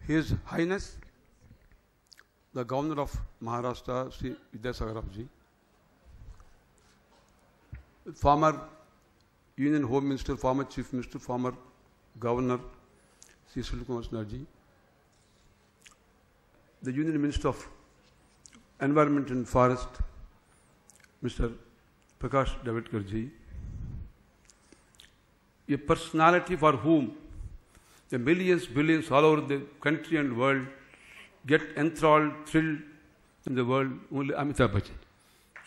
His Highness, the Governor of Maharashtra, Sri Vidyasagar Rao ji, former Union Home Minister, former Chief Minister, former Governor, Sri Sushil Kumar Sinha ji, the Union Minister of Environment and Forest, Mr. Prakash Javadekar ji, a personality for whom the millions, billions all over the country and world get enthralled, thrilled in the world, only Amitabh Bachchan.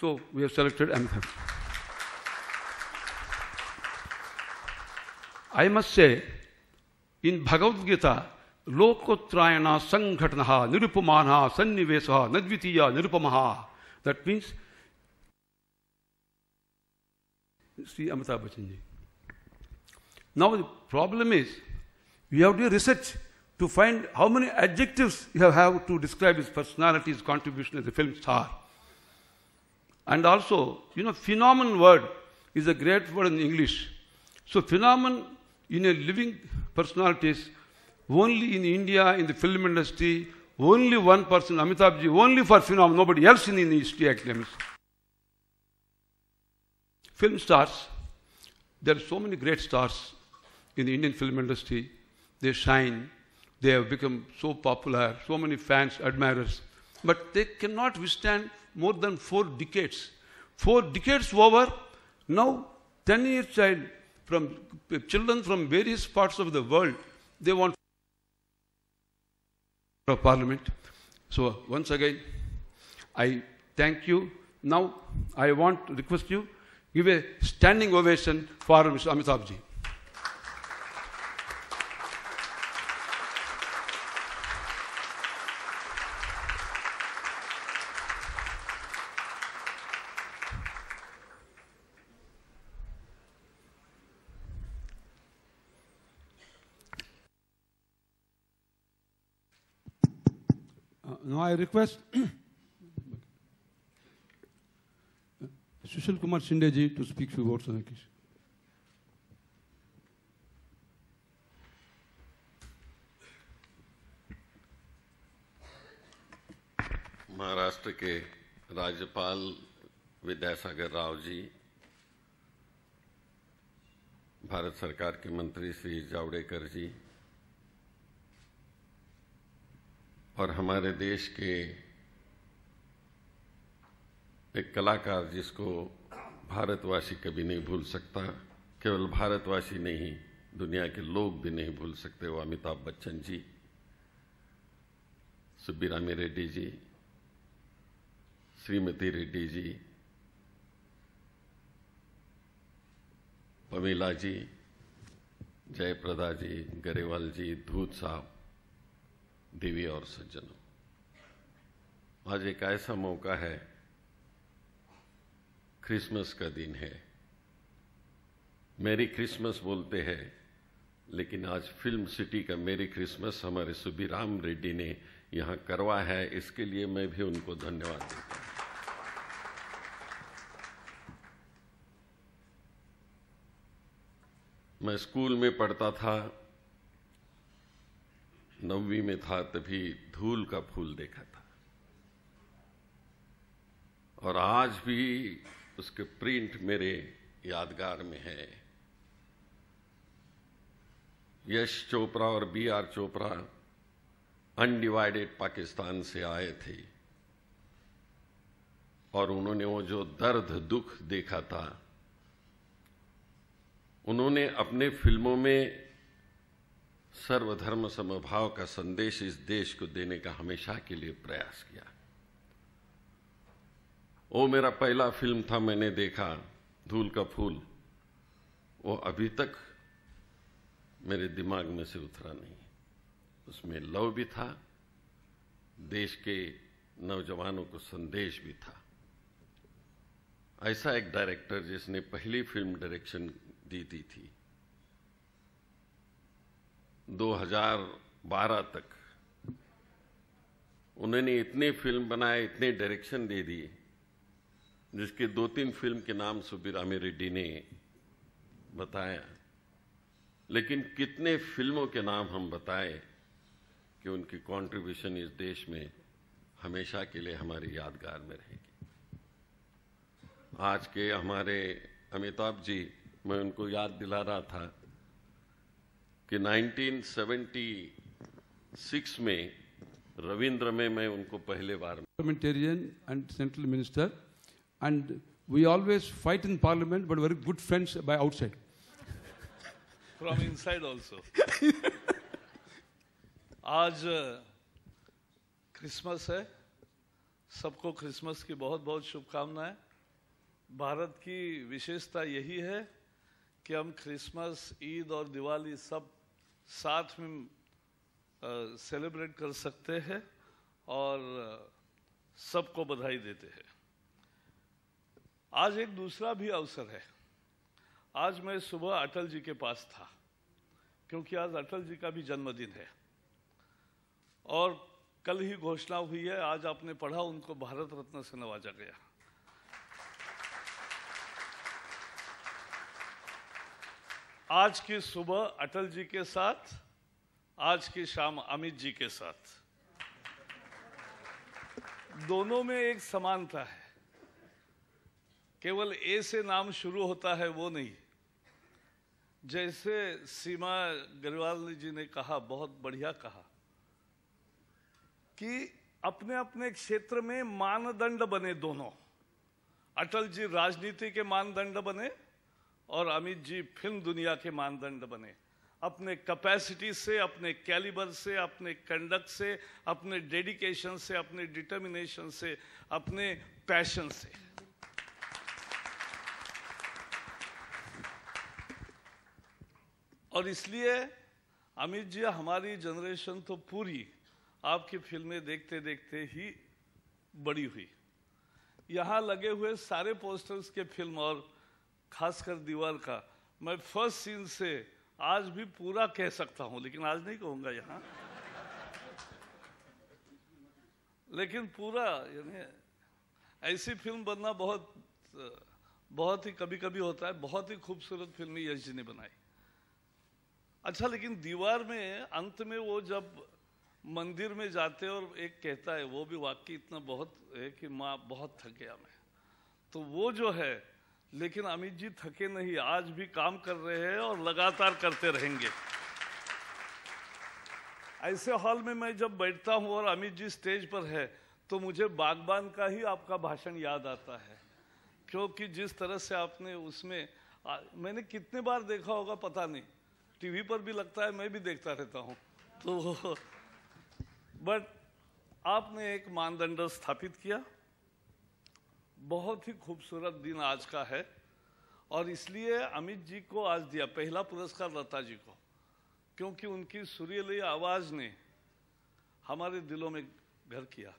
So we have selected Amitabh. I must say, in Bhagavad Gita, Lokotrayana Sanghatanaha Nirupamana Sannivesaha Nadvitiya Nirupamaha. That means Sri Amitabh Bachchan ji. Now the problem is, we have to do research to find how many adjectives you have to describe his personality, his contribution as a film star. And also, phenomenon word is a great word in English. So phenomenon in a living personality is only in India, in the film industry, only one person, Amitabh ji, only for phenomenon, nobody else in the history actually. Film stars, there are so many great stars in the Indian film industry. They shine, they have become so popular, so many fans, admirers, but they cannot withstand more than 4 decades. 4 decades over, now 10-year child, children from various parts of the world, they want of Parliament. So once again, I thank you. Now I want to request you, give a standing ovation for Mr. Amitabh ji. Now I request Sushil Kumar Sinha ji to speak few words on the occasion. Maharashtra के राज्यपाल विद्यासागर राव जी, भारत सरकार के मंत्री श्री जावड़ेकर जी और हमारे देश के एक कलाकार जिसको भारतवासी कभी नहीं भूल सकता, केवल भारतवासी नहीं, दुनिया के लोग भी नहीं भूल सकते, वो अमिताभ बच्चन जी, सुब्बीरामी रेड्डी जी, श्रीमती रेड्डी जी, पमीला जी, जयप्रदा जी, गरेवाल जी, धूत साहब, देवी और सज्जनों, आज एक ऐसा मौका है, क्रिसमस का दिन है। मेरी क्रिसमस बोलते हैं, लेकिन आज फिल्म सिटी का मेरी क्रिसमस हमारे सुब्बीराम रेड्डी ने यहां करवा है, इसके लिए मैं भी उनको धन्यवाद देता हूं। मैं स्कूल में पढ़ता था, 9वीं में था, तभी धूल का फूल देखा था और आज भी उसके प्रिंट मेरे यादगार में है। यश चोपड़ा और B.R. चोपड़ा अनडिवाइडेड पाकिस्तान से आए थे और उन्होंने वो जो दर्द दुख देखा था, उन्होंने अपने फिल्मों में सर्वधर्म समभाव का संदेश इस देश को देने का हमेशा के लिए प्रयास किया। वो मेरा पहला फिल्म था, मैंने देखा धूल का फूल, वो अभी तक मेरे दिमाग में से उतरा नहीं। उसमें लव भी था, देश के नौजवानों को संदेश भी था। ऐसा एक डायरेक्टर जिसने पहली फिल्म डायरेक्शन दी थी, 2012 तक उन्होंने इतने फिल्म बनाए, इतने डायरेक्शन दे दी, जिसके 2-3 फिल्म के नाम सुब्बीरामी रेड्डी ने बताया, लेकिन कितने फिल्मों के नाम हम बताए कि कि उनकी कंट्रीब्यूशन इस देश में हमेशा के लिए हमारी यादगार में रहेगी। आज के हमारे अमिताभ जी, मैं उनको याद दिला रहा था कि 1976 में रविंद्र में मैं उनको पहले बार parliamentarian and central minister, and we always fight in parliament, but very good friends by outside. From inside also. आज क्रिसमस है, सबको क्रिसमस की बहुत बहुत शुभकामनाएं। भारत की विशेषता यही है कि हम क्रिसमस, ईद और दिवाली सब साथ में सेलिब्रेट कर सकते हैं और सबको बधाई देते हैं। आज एक दूसरा भी अवसर है। आज मैं सुबह अटल जी के पास था, क्योंकि आज अटल जी का भी जन्मदिन है और कल ही घोषणा हुई है, आज आपने पढ़ा, उनको भारत रत्न से नवाजा गया। आज की सुबह अटल जी के साथ, आज की शाम अमित जी के साथ, दोनों में एक समानता है। केवल ए से नाम शुरू होता है वो नहीं। जैसे सीमा ग्रेवाल जी ने कहा, बहुत बढ़िया कहा, कि अपने अपने क्षेत्र में मानदंड बने दोनों। अटल जी राजनीति के मानदंड बने और अमित जी फिल्म दुनिया के मानदंड बने। अपने कैपेसिटी से, अपने कैलिबर से, अपने कंडक्ट से, अपने डेडिकेशन से, अपने डिटर्मिनेशन से, अपने पैशन से। और इसलिए अमित जी, हमारी जनरेशन तो पूरी आपकी फिल्में देखते देखते ही बड़ी हुई। यहाँ लगे हुए सारे पोस्टर्स के फिल्म और खासकर दीवार का मैं फर्स्ट सीन से आज भी पूरा कह सकता हूं, लेकिन आज नहीं कहूंगा यहाँ। लेकिन पूरा, यानी ऐसी फिल्म बनना बहुत ही कभी कभी होता है। बहुत ही खूबसूरत फिल्म यश जी ने बनाई। अच्छा, लेकिन दीवार में अंत में वो जब मंदिर में जाते और एक कहता है, वो भी वाक्य इतना बहुत है कि माँ बहुत थक गया मैं, तो वो जो है। लेकिन अमित जी थके नहीं, आज भी काम कर रहे हैं और लगातार करते रहेंगे। ऐसे हॉल में मैं जब बैठता हूं और अमित जी स्टेज पर है, तो मुझे बागबान का ही आपका भाषण याद आता है, क्योंकि जिस तरह से आपने उसमें, मैंने कितने बार देखा होगा पता नहीं, टीवी पर भी लगता है, मैं भी देखता रहता हूं। तो बट आपने एक मानदंड स्थापित किया। बहुत ही खूबसूरत दिन आज का है और इसलिए अमित जी को आज दिया पहला पुरस्कार लता जी को, क्योंकि उनकी सुरीली आवाज ने हमारे दिलों में घर किया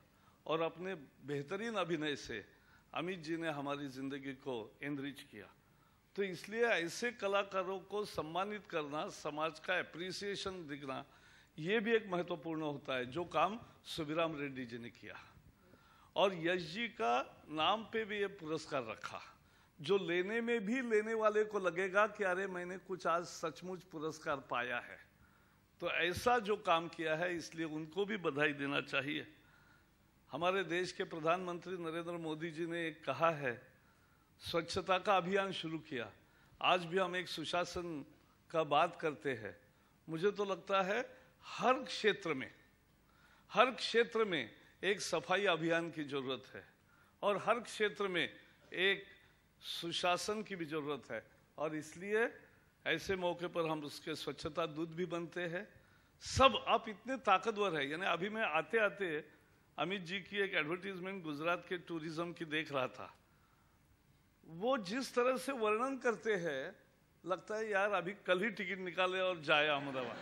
और अपने बेहतरीन अभिनय से अमित जी ने हमारी जिंदगी को एनरिच किया। तो इसलिए ऐसे कलाकारों को सम्मानित करना, समाज का एप्रिसिएशन दिखना, ये भी एक महत्वपूर्ण होता है, जो काम सुबीराम रेड्डी जी ने किया। और यश जी का नाम पे भी ये पुरस्कार रखा, जो लेने में भी लेने वाले को लगेगा कि अरे मैंने कुछ आज सचमुच पुरस्कार पाया है। तो ऐसा जो काम किया है, इसलिए उनको भी बधाई देना चाहिए। हमारे देश के प्रधानमंत्री नरेंद्र मोदी जी ने एक कहा है, स्वच्छता का अभियान शुरू किया। आज भी हम एक सुशासन का बात करते हैं। मुझे तो लगता है हर क्षेत्र में एक सफाई अभियान की जरूरत है और हर क्षेत्र में एक सुशासन की भी जरूरत है। और इसलिए ऐसे मौके पर हम उसके स्वच्छता दूत भी बनते हैं। सब आप इतने ताकतवर है। यानी अभी मैं आते आते अमित जी की एक एडवर्टीजमेंट गुजरात के टूरिज्म की देख रहा था। वो जिस तरह से वर्णन करते हैं, लगता है यार अभी कल ही टिकट निकाले और जाए अहमदाबाद।